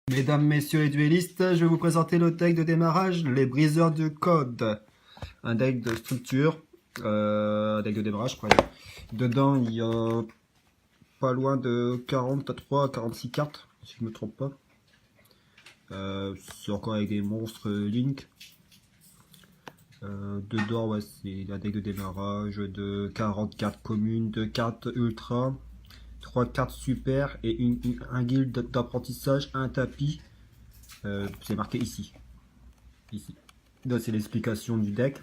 Mesdames, messieurs les duellistes, je vais vous présenter le deck de démarrage, les briseurs de code. Un deck de structure, un deck de démarrage, pareil. Dedans, il y a pas loin de 43 à 46 cartes, si je ne me trompe pas. C'est encore avec des monstres Link. Dedans, ouais, c'est un deck de démarrage de 40 cartes communes, 2 cartes ultra, 3 cartes super et un guild d'apprentissage, un tapis. C'est marqué ici. Ici. Donc c'est l'explication du deck.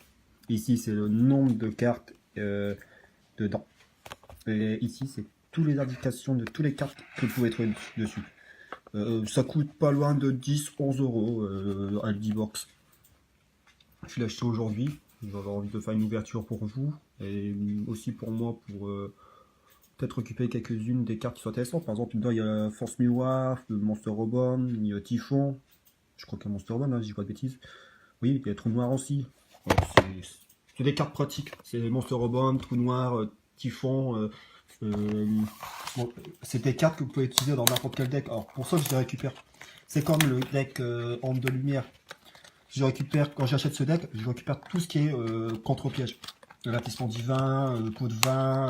Ici c'est le nombre de cartes dedans. Et ici c'est toutes les indications de toutes les cartes que vous pouvez trouver dessus. Ça coûte pas loin de 10-11 euros à l'e-box. Je l'ai acheté aujourd'hui. J'avais envie de faire une ouverture pour vous et aussi pour moi pour peut-être occuper quelques-unes des cartes qui sont intéressantes. Par exemple, dedans il y a Force Miroir, Monster Robot, il y a Typhon. Je crois qu'il y a Monster Robot, hein, je dis pas de bêtises. Oui, il y a Trou Noir aussi. Ouais, c'est des cartes pratiques. C'est Monster Robot, Trou Noir, Typhon. Bon, c'est des cartes que vous pouvez utiliser dans n'importe quel deck. Alors pour ça, je les récupère. C'est comme le deck Onde de Lumière. Je récupère, quand j'achète ce deck, je récupère tout ce qui est contre-piège. Rapissement divin, pot de vin.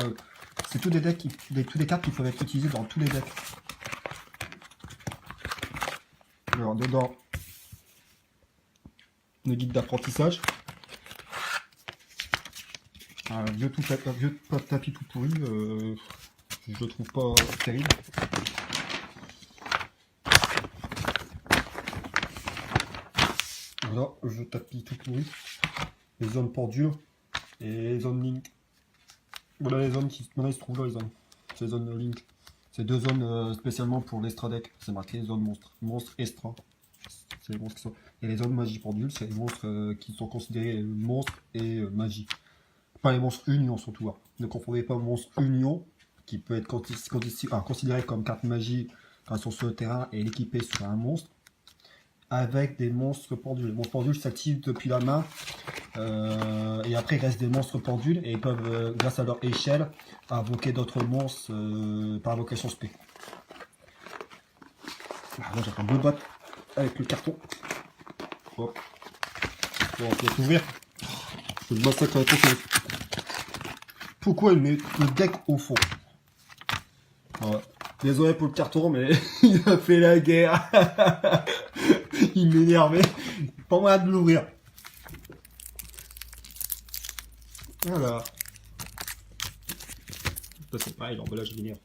C'est tous des decks, tous des cartes qui peuvent être utilisées dans tous les decks. Alors dedans, le guide d'apprentissage. Un vieux tapis tout pourri, je le trouve pas terrible. Voilà, je tapis tout pourri. Les zones pendules et les zones link. Voilà les zones qui maintenant ils se trouvent là, les zones. C'est les zones link. C'est deux zones spécialement pour l'extra deck. C'est marqué zone monstre. Monstre extra. C'est les monstres qui sont. Et les zones magie pendule, c'est les monstres qui sont considérés monstres et magie. Pas les monstres union surtout. Hein. Ne confondez pas monstre union, qui peut être considéré comme carte magie quand ils sont sur le terrain et équipé sur un monstre, avec des monstres pendules. Les monstres pendules s'activent depuis la main, et après il reste des monstres pendules, et ils peuvent, grâce à leur échelle, invoquer d'autres monstres par invocation spé. Alors là, j'ai un beau bot avec le carton. Hop. Bon, on peut ouvrir. Je le massacre avec le. Pourquoi il met le deck au fond? Ouais. Désolé pour le carton, mais il a fait la guerre. Il m'énervait. Pas moyen de l'ouvrir. Voilà. C'est pareil, l'emballage m'énerve.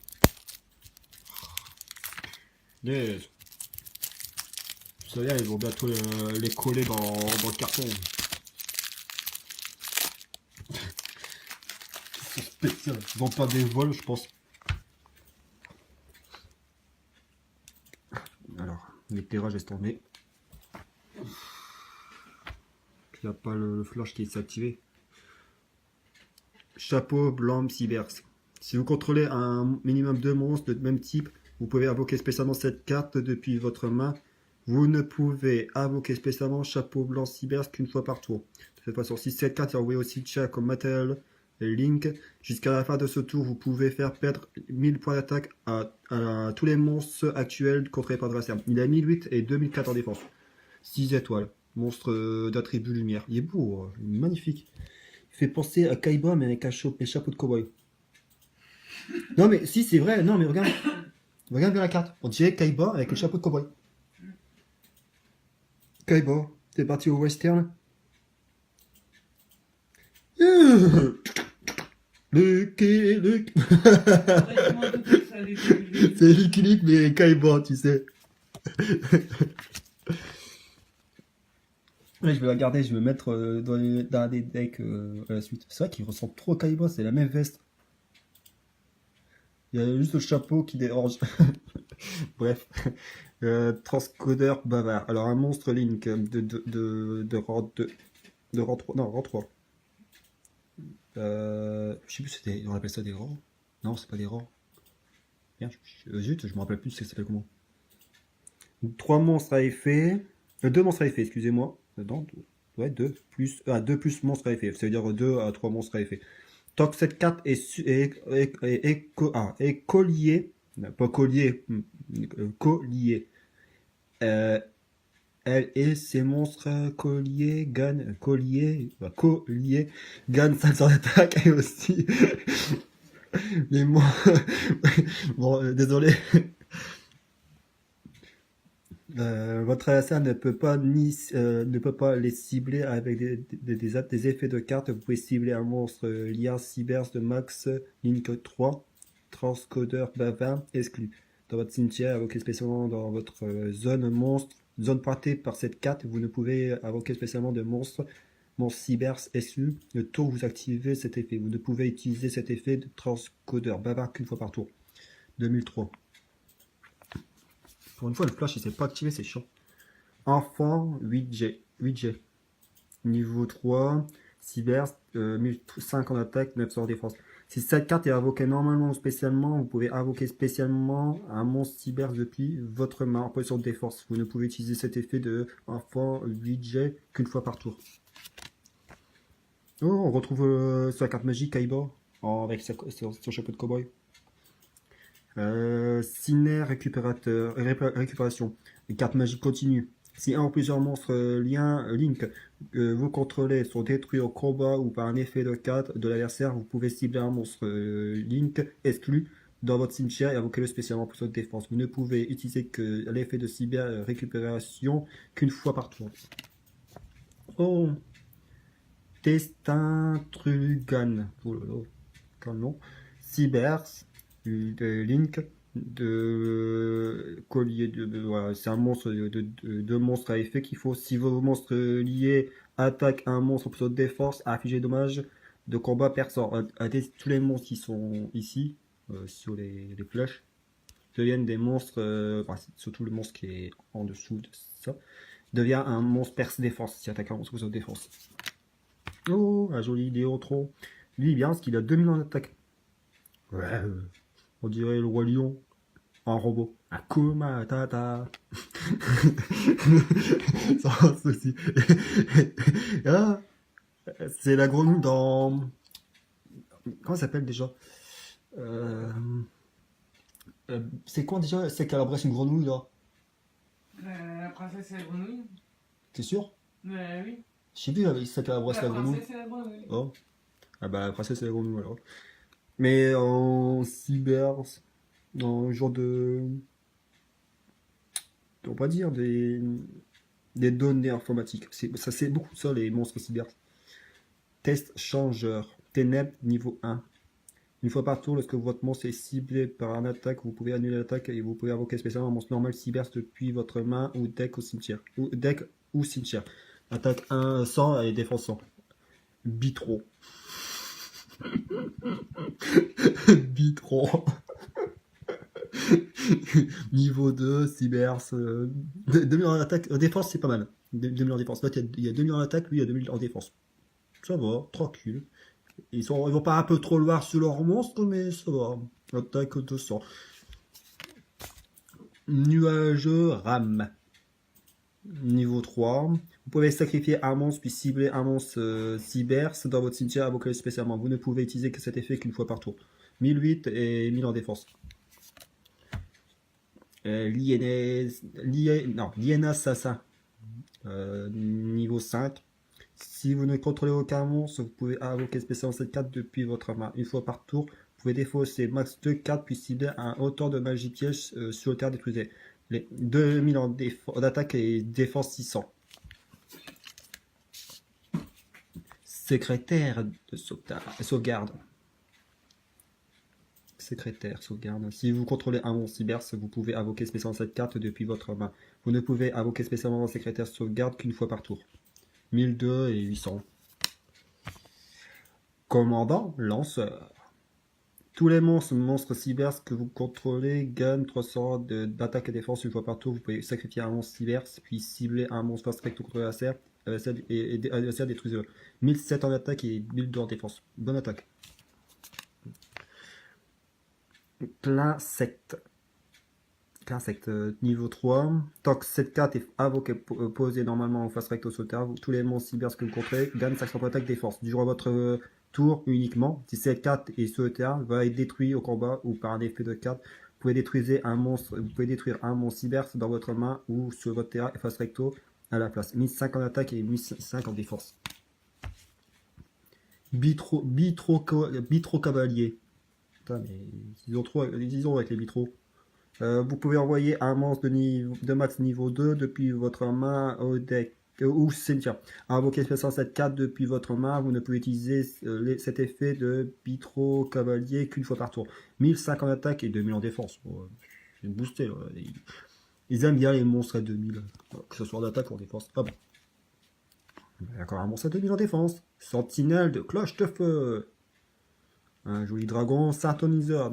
Les... Ça y est, ils vont bientôt les coller dans le carton. C'est spécial. Ils vont pas des vols, je pense. Alors, l'éclairage est tombé. Il n'y a pas le flash qui est activé. Chapeau blanc cyber. Si vous contrôlez un minimum de monstres de même type, vous pouvez invoquer spécialement cette carte depuis votre main. Vous ne pouvez invoquer spécialement Chapeau blanc cyber qu'une fois par tour. De cette façon, si cette carte est envoyée au cimetière comme matériel Link, jusqu'à la fin de ce tour, vous pouvez faire perdre 1000 points d'attaque à tous les monstres actuels contrôlés par l'adversaire. Il a 1008 et 2004 en défense. 6 étoiles. Monstre d'attribut lumière. Il est beau, il est magnifique. Il fait penser à Kaiba mais avec un chapeau de cowboy. Non mais si c'est vrai, non mais regarde. Regarde bien la carte. On dirait Kaiba avec le chapeau de cowboy. Kaiba, t'es parti au western. Lucky. C'est Lucky Luke mais Kaiba, tu sais. Ouais, je vais la garder, je vais mettre dans des decks à la suite. C'est vrai qu'il ressemble trop à Kaiba, c'est la même veste. Il y a juste le chapeau qui dérange. Bref. Transcodeur bavard. Alors un monstre Link de rang 2. De rang 3. Non, rang 3. Je sais plus si c'était. On appelle ça des rangs. Non, c'est pas des rangs. Bien, zut, je me rappelle plus ce que ça s'appelle comment. 3 monstres à effet. 2 monstres à effet, excusez-moi. Non, ouais, 2 plus. 2 plus monstres à effet. Ça veut dire 2 à 3 monstres à effet. Tant que cette carte est collier. Pas collier. Collier. Euh, Elle et ses monstres colliers gagnent 500 d'attaque et aussi les monstres. Bon, désolé. Votre adversaire ne peut pas les cibler avec des effets de carte. Vous pouvez cibler un monstre liard Cybers de max Link 3, Transcodeur Bavard exclu. Dans votre cimetière, invoquez spécialement dans votre zone monstre, zone partée par cette carte, vous ne pouvez invoquer spécialement de monstre Cybers exclu. Le tour où vous activez cet effet. Vous ne pouvez utiliser cet effet de Transcodeur Bavard qu'une fois par tour. 2003. Pour une fois, le flash, il s'est pas activé, c'est chiant. Enfant, 8G. 8G. Niveau 3. Cyber, 1005 en attaque, 900 en défense. Si cette carte est invoquée normalement ou spécialement, vous pouvez invoquer spécialement un monstre cyber depuis votre main en position de défense. Vous ne pouvez utiliser cet effet de enfant 8G qu'une fois par tour. Oh, on retrouve sur la carte magique Kaiba avec son chapeau de cowboy. Ciné récupération. Carte magique continue. Si un ou plusieurs monstres Link vous contrôlez sont détruits au combat ou par un effet de carte de l'adversaire, vous pouvez cibler un monstre Link exclu dans votre cimetière et invoquer-le spécialement pour votre défense. Vous ne pouvez utiliser que l'effet de cyber récupération qu'une fois par tour. Oh, Testintrugan. Oh là là, quel nom. Cybers de Link de collier voilà, c'est un monstre de monstres à effet qu'il faut. Si vos monstres liés attaquent un monstre en position de défense, afficher dommage de combat perçant. Tous les monstres qui sont ici sur les flèches deviennent des monstres, surtout le monstre qui est en dessous de ça devient un monstre perce défense si attaque un monstre en position de défense. Oh, un joli Idéotron. Lui il est bien parce qu'il a 2000 en attaque. Ouais, on dirait le roi lion en robot. Akuma Tata. Sans souci. Ah, c'est la grenouille dans. Comment ça s'appelle déjà c'est quoi déjà? C'est qu'elle embrasse une grenouille là. La princesse et la grenouille. T'es sûr? Oui. Je sais plus, c'est qu'elle embrasse la grenouille. La princesse et la grenouille. Oh. Ah bah la princesse et la grenouille alors. Mais en cyber, dans le genre de. On va dire des données informatiques. Ça c'est beaucoup ça les monstres cyber. Test changeur. Ténèbres niveau 1. Une fois par tour, lorsque votre monstre est ciblé par un attaque, vous pouvez annuler l'attaque et vous pouvez invoquer spécialement un monstre normal cyber depuis votre main ou deck au cimetière. Deck ou cimetière. Attaque 1 100 et défense 100. Bitro. Bitro. Niveau 2, Cybers. 2000 en attaque. En défense, c'est pas mal. 2000 en défense. Là, il y a 2000 en attaque, lui, il y a 2000 en défense. Ça va, tranquille. Ils vont pas un peu trop loin sur leur monstre, mais ça va. Attaque 200. Nuageux RAM. Niveau 3. Vous pouvez sacrifier un monstre puis cibler un monstre cyber dans votre cimetière invoqué spécialement. Vous ne pouvez utiliser que cet effet qu'une fois par tour. 1008 et 1000 en défense. Liena Assassin. Niveau 5. Si vous ne contrôlez aucun monstre, vous pouvez invoquer spécialement cette carte depuis votre main. Une fois par tour, vous pouvez défausser max 2 cartes puis cibler un hauteur de magie piège sur le terrain détruisé. Les 2000 en d'attaque et défense 600. Secrétaire de sauvegarde. Secrétaire, sauvegarde. Si vous contrôlez un monstre cyber, vous pouvez invoquer spécialement cette carte depuis votre main. Vous ne pouvez invoquer spécialement un secrétaire sauvegarde qu'une fois par tour. 1002 et 800. Commandant, lanceur. Tous les monstres cyber que vous contrôlez gagnent 300 d'attaque et défense une fois par tour. Vous pouvez sacrifier un monstre cyber, puis cibler un monstre fast track contre l'adversaire et l'adversaire détruisez-le. 1007 en attaque et 1002 en défense. Bonne attaque. Clinsect niveau 3. Tant que cette carte est invoquée posée normalement en face recto sur le terrain, tous les monstres cyber que vous contrôlez gagnent 500 attaque défense. Durant votre tour uniquement, si cette carte est sur le terrain, va être détruite au combat ou par un effet de carte, pouvez détruire un monstre cyber dans votre main ou sur votre terrain face recto à la place. 1005 en attaque et 1005 en défense. Bitro cavalier. Putain, mais ils ont avec les bitros. Vous pouvez envoyer un monstre de max niveau 2 depuis votre main au deck ou cimetière. Invoquer spécial 7-4 depuis votre main. Vous ne pouvez utiliser cet effet de Bitro Cavalier qu'une fois par tour. 1005 en attaque et 2000 en défense. Bon, c'est boosté. Là. Ils aiment bien les monstres à 2000. Que ce soit en attaque ou en défense. Hop. Encore un monstre à 2000 en défense. Sentinelle de cloche de feu. Un joli dragon. Sartoniseur.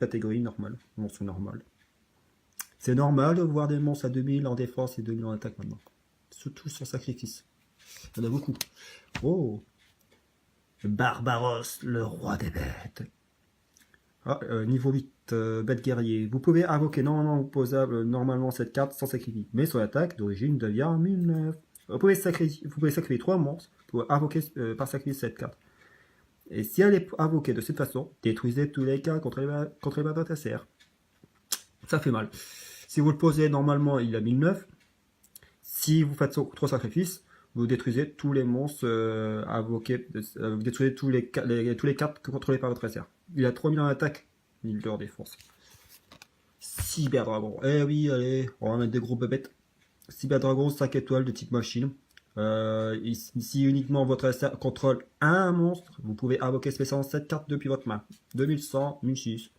Catégorie normale. Monstre normal. C'est normal de voir des monstres à 2000 en défense et 2000 en attaque maintenant. Surtout sur sacrifice. Il y en a beaucoup. Oh, Barbaros, le roi des bêtes. Ah, niveau 8, bête guerrier. Vous pouvez invoquer normalement opposable normalement cette carte sans sacrifice. Mais son attaque d'origine devient 1009. Vous pouvez sacrifier 3 monstres pour invoquer par sacrifice cette carte. Et si elle est invoquée de cette façon, détruisez tous les cas contre les adversaires. Ça fait mal. Si vous le posez normalement, il a 1009. Si vous faites 3 sacrifices, vous détruisez tous les monstres invoqués. Vous détruisez tous les cartes contrôlées par votre adversaire. Il a 3000 en attaque, 1000 en défense. Cyber Dragon. Eh oui, allez, on va mettre des gros bébêtes. Cyber Dragon, 5 étoiles de type machine. Si uniquement votre adversaire contrôle un monstre, vous pouvez invoquer spécialement 7 cartes depuis votre main. 2100, 1006.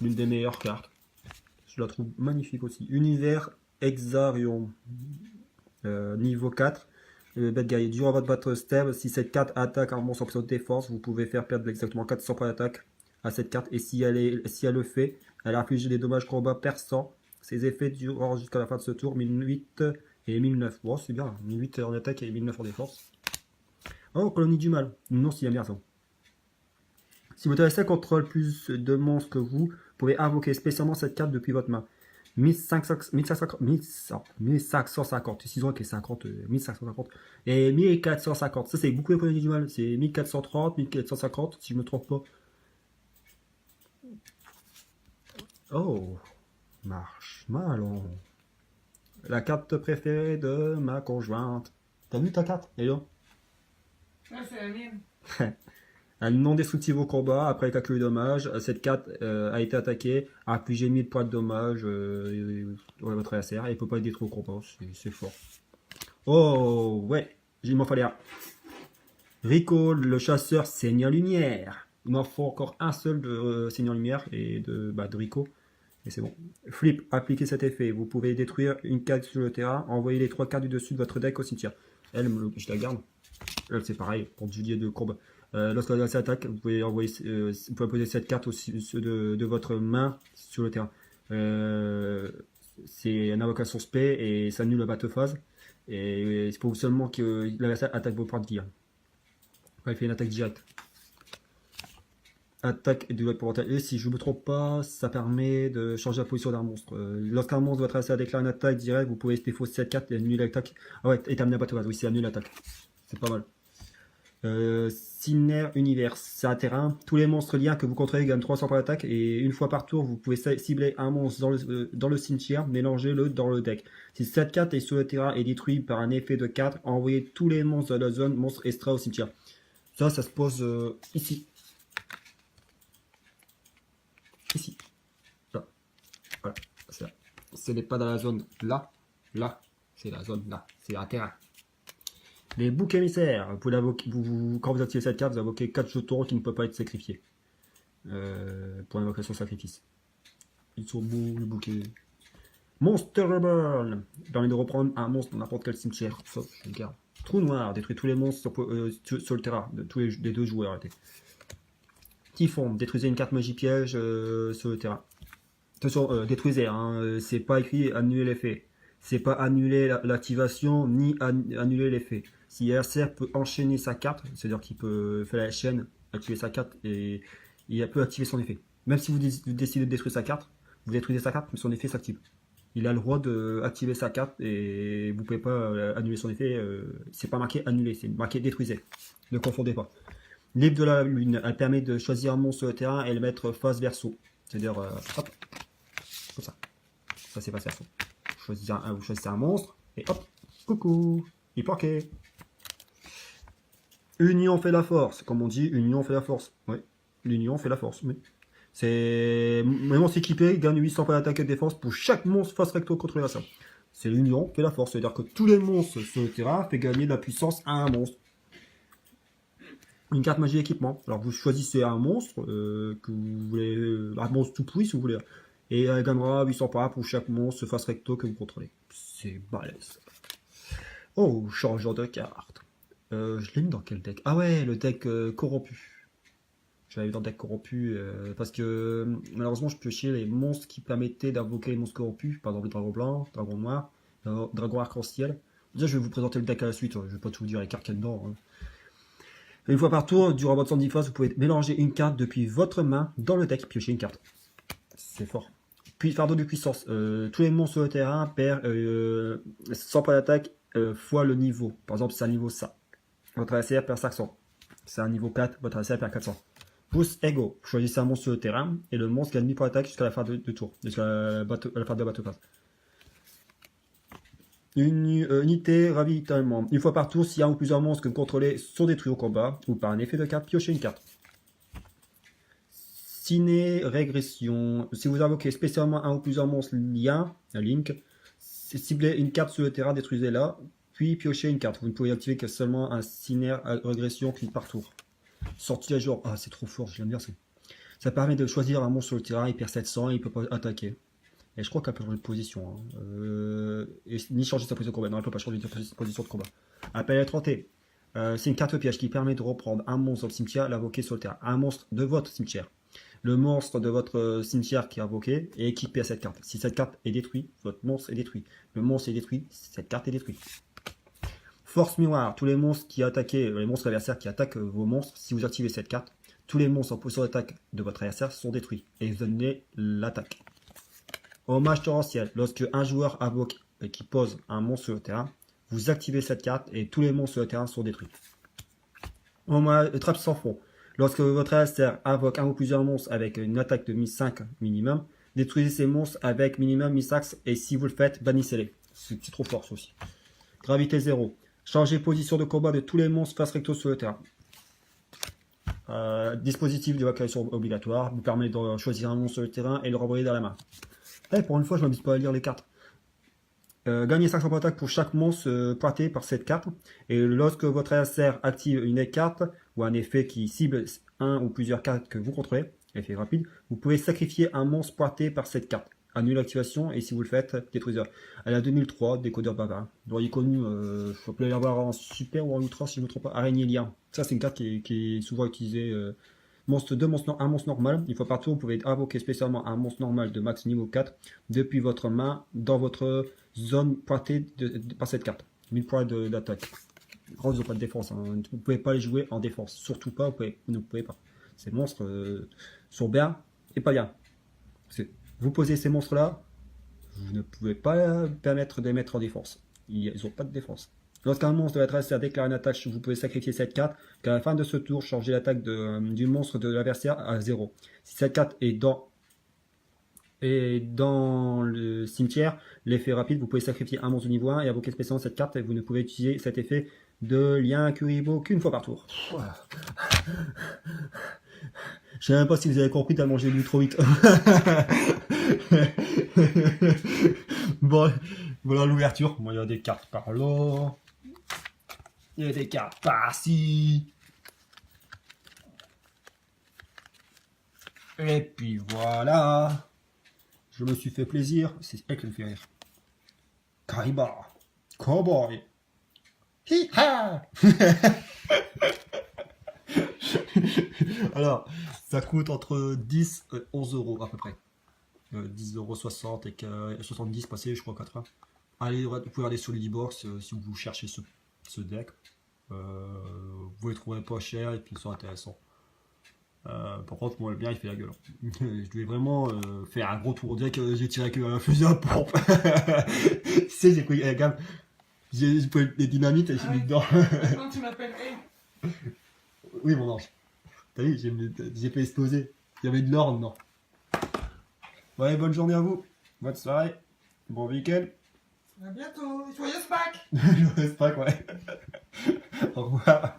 L'une des meilleures cartes. Je la trouve magnifique aussi. Univers Exarion. Niveau 4. Bête guerrier. Durant votre step, si cette carte attaque un monstre en option de défense, vous pouvez faire perdre exactement 400 points d'attaque à cette carte. Et si elle le fait, elle inflige des dommages combat perçants. Ses effets durent jusqu'à la fin de ce tour. 1008 et 1009. Bon, c'est bien. 1008 en attaque et 1009 en défense. Oh, colonie du mal. Non, c'est bien ça. Si votre adversaire contrôle plus de monstres que vous pouvez invoquer spécialement cette carte depuis votre main. 1550, 6 ans qui est 50, 1550 et 1450. Ça, c'est beaucoup de colonies du mal. C'est 1430, 1450, si je me trompe pas. Oh, Marshmallow. La carte préférée de ma conjointe. T'as vu ta carte? Et là? Ah, c'est la mienne. Elle est non destructive au combat, après calcul de dommages. Cette carte a été attaquée, a infligé 1000 points de dommages à votre adversaire et il ne peut pas être détruit au combat, c'est fort. Oh, ouais, il m'en fallait un. Rico, le chasseur Seigneur Lumière. Il m'en faut encore un seul de Seigneur Lumière et de Rico. Et c'est bon. Flip, appliquez cet effet. Vous pouvez détruire une carte sur le terrain, envoyer les 3 cartes du dessus de votre deck au cimetière. Elle, je la garde. Elle, c'est pareil, pour Juliet de combat. Lorsque l'adversaire attaque, vous pouvez poser cette carte de votre main sur le terrain. C'est une invocation spé et ça annule la battle phase. Et c'est pour seulement que l'adversaire attaque vos points de tir. Il fait une attaque directe. Attaque et de pour et si je ne me trompe pas, ça permet de changer la position d'un monstre. Lorsqu'un monstre de votre adversaire déclare une attaque directe, vous pouvez défausser cette carte et annuler l'attaque. Ah ouais, et terminer la battle phase. Oui, c'est annuler l'attaque. C'est pas mal. Sinner Univers, c'est un terrain. Tous les monstres liens que vous contrôlez gagnent 300 points d'attaque et une fois par tour, vous pouvez cibler un monstre dans le cimetière, mélangez-le dans le deck. Si cette carte est sur le terrain et détruite par un effet de 4, envoyez tous les monstres de la zone monstre extra au cimetière. Ça se pose ici. Ici. Là. Voilà. Ce n'est pas dans la zone là. Là. C'est la zone là. C'est un terrain. Les boucs émissaires, quand vous activez cette carte, vous invoquez 4 jetons qui ne peuvent pas être sacrifiés. Pour l'invocation sacrifice. Ils sont beaux, les bouquets. Monster Reborn, permet de reprendre un monstre dans n'importe quel cimetière. Ça, je le garde. Trou noir, détruit tous les monstres sur le terrain, des 2 joueurs. Typhon, détruisez une carte magie piège sur le terrain. Attention, détruisez, hein, c'est pas écrit annuler l'effet. C'est pas annuler l'activation ni annuler l'effet. Si l'adversaire peut enchaîner sa carte, c'est-à-dire qu'il peut faire la chaîne, activer sa carte et il peut activer son effet. Même si vous décidez de détruire sa carte, vous détruisez sa carte, mais son effet s'active. Il a le droit d'activer sa carte et vous pouvez pas annuler son effet. C'est pas marqué annuler, c'est marqué détruisez. Ne confondez pas. Livre de la lune, elle permet de choisir un monstre sur le terrain et le mettre face verso. C'est-à-dire, hop, comme ça. Ça c'est passé à fond. Vous choisissez un monstre, et hop, coucou, il planqué. Union fait la force, comme on dit, union fait la force. Oui, l'union fait la force, oui. C'est... Les monstres équipés gagnent 800 points d'attaque et de défense pour chaque monstre face recto contrôlé à ça. C'est l'union fait la force, c'est-à-dire que tous les monstres sur le terrain fait gagner de la puissance à un monstre. Une carte magie équipement. Alors vous choisissez un monstre que vous voulez, un monstre tout pourri si vous voulez, et elle gagnera 800 points pour chaque monstre face recto que vous contrôlez. C'est balèze. Oh, changeur de carte. Je l'ai mis dans quel deck? Ah ouais, le deck corrompu. Je l'avais mis dans le deck corrompu parce que malheureusement je piochais les monstres qui permettaient d'invoquer les monstres corrompus. Par exemple, le dragon blanc, dragon noir, dragon arc-en-ciel. Déjà, je vais vous présenter le deck à la suite. Je vais pas tout vous dire les cartes qu'il y a dedans. Hein. Une fois par tour, durant votre 110 phases, vous pouvez mélanger une carte depuis votre main dans le deck, piocher une carte. C'est fort. Puis fardeau de puissance. Tous les monstres sur le terrain perdent 100 points d'attaque fois le niveau. Par exemple, c'est un niveau ça. Votre adversaire perd 500. C'est un niveau 4, votre adversaire perd 400. Boost Ego. Choisissez un monstre sur le terrain et le monstre gagne 1000 points d'attaque jusqu'à la fin de tour. Jusqu'à la fin de la battle phase. Une unité ravitaillement. Une fois par tour, si un ou plusieurs monstres que vous contrôlez sont détruits au combat, ou par un effet de carte, piochez une carte. Ciné régression. Si vous invoquez spécialement un ou plusieurs monstres liens, un link, ciblez une carte sur le terrain, détruisez-la, puis piochez une carte. Vous ne pouvez activer que seulement un ciné régression qui par tour. Sortilège d'or. Ah, c'est trop fort, j'aime bien ça. Ça permet de choisir un monstre sur le terrain, il perd 700 et il peut pas attaquer. Et je crois qu'elle peut changer de position. Hein. Et ni changer sa position de combat. Non, elle peut pas changer de position de combat. Appel à 30. C'est une carte piège qui permet de reprendre un monstre du cimetière, l'invoquer sur le terrain. Un monstre de votre cimetière. Le monstre de votre cimetière qui est invoqué est équipé à cette carte. Si cette carte est détruite, votre monstre est détruit. Le monstre est détruit, cette carte est détruite. Force miroir. Tous les monstres qui attaquent, les monstres adversaires qui attaquent vos monstres, si vous activez cette carte, tous les monstres en position d'attaque de votre adversaire sont détruits. Et vous donnez l'attaque. Hommage torrentiel. Lorsque un joueur invoque et qui pose un monstre sur le terrain, vous activez cette carte et tous les monstres sur le terrain sont détruits. Hommage trappe sans fond. Lorsque votre adversaire invoque un ou plusieurs monstres avec une attaque de 1005 minimum, détruisez ces monstres avec minimum 1005 et si vous le faites, bannissez-les. C'est trop fort ça aussi. Gravité 0. Changez position de combat de tous les monstres face recto sur le terrain. Dispositif d'évacuation obligatoire vous permet de choisir un monstre sur le terrain et le renvoyer dans la main. Pour une fois, je ne m'abuse pas à lire les cartes. Gagnez 500 points d'attaque pour chaque monstre pointé par cette carte. Et lorsque votre adversaire active une carte ou un effet qui cible un ou plusieurs cartes que vous contrôlez, effet rapide, vous pouvez sacrifier un monstre pointé par cette carte. Annule l'activation et si vous le faites, détruisez. Elle a 2003, décodeur bavard. Vous l'auriez connu, je peux l'avoir en super ou en ultra si je ne me trompe pas. Araignée lien. Ça, c'est une carte qui est souvent utilisée. Un monstre normal. Une fois par tour, vous pouvez invoquer spécialement un monstre normal de max niveau 4 depuis votre main dans votre zone pointée par cette carte. 1000 points d'attaque. Ils n'ont pas de défense. Hein. Vous ne pouvez pas les jouer en défense. Surtout pas, vous ne pouvez pas. Ces monstres sont bien et pas bien. Vous posez ces monstres-là, vous ne pouvez pas permettre de les mettre en défense. Ils n'ont pas de défense. Lorsqu'un monstre de votre adversaire déclare une attaque, vous pouvez sacrifier cette carte. Qu'à la fin de ce tour, changez l'attaque du monstre de l'adversaire à 0. Si cette carte est dans le cimetière, l'effet rapide, vous pouvez sacrifier un monstre de niveau 1 et invoquer spécialement cette carte et vous ne pouvez utiliser cet effet de lien Kuribo qu'une fois par tour. Voilà. Je ne sais même pas si vous avez compris tellement j'ai lu trop vite. Bon, voilà l'ouverture. Bon, il y a des cartes par là. Il y a des cartes par-ci. Et puis voilà. Je me suis fait plaisir. C'est elle qui me fait rire. Kaiba. Cowboy. Hi-ha. Alors, ça coûte entre 10 et 11 euros à peu près. 10,60 € et 70 passé, je crois, 80. Allez, vous pouvez aller sur Ludibox si vous cherchez ce deck. Vous les trouverez pas cher et puis ils sont intéressants. Par contre, moi, le bien, il fait la gueule. Je devais vraiment faire un gros tour. On dirait que j'ai tiré avec un fusil à pompe. Tu sais, j'ai pris la gamme. J'ai pris des dynamites et j'ai mis dedans. Non, tu m'appelles Hey. Oui, mon ange. T'as vu, j'ai fait exploser. Il y avait de l'or dedans. Ouais, bonne journée à vous. Bonne soirée. Bon week-end. À bientôt. Et joyeuse Pâques. Je reste pas, ouais. Au revoir.